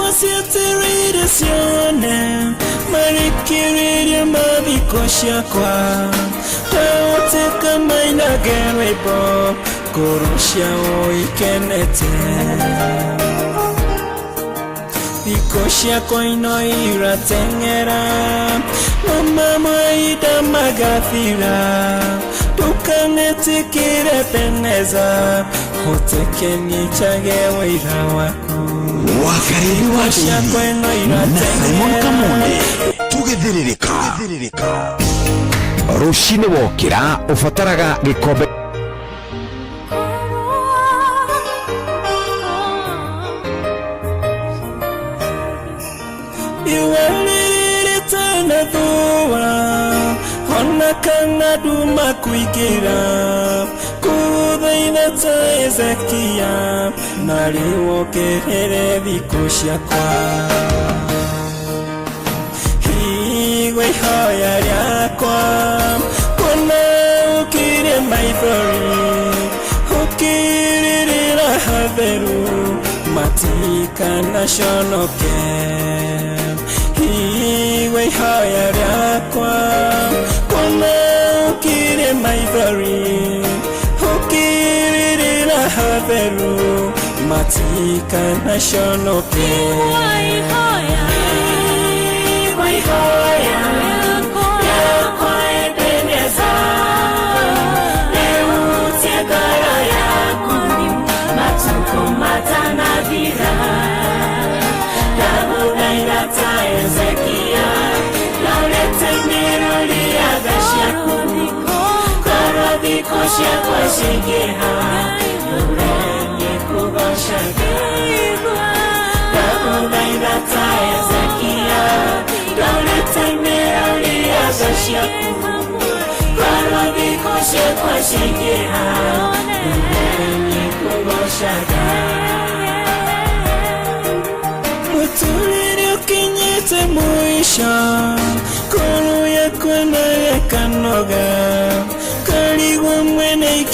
Siatirire sione marikirire mabikosha kwa taoteka maina gerebo kurusha oikenete bikosha kwa ino iratengera mama maida magafira tukanete kire peneza hotekeni chagewe irawaku Wakariri wati na Simon Kamonde tugithiririka rushine wokira ufataraga gikombe iwalire tana duwa hona kana duma kuigira kuthaitha ta Ezekia naliwokerere bikosha kwa higwe hoya ryakwa kona ukire maithori ukiririra hatheru matika na shonoke higwe hoya ryakwa kona ukire maithori haveru matika na shonoke wai hoya yakwa ebeneza leutia gara yako matuko matana vira dabuda irata Ezekia laulete miruli ya gashaku karabikosha kwa shigeha kwa shigeha nene kuboshaga mutuliri ukinyete mwisho kuru ya kwenda ya kanoga karibu mwene iki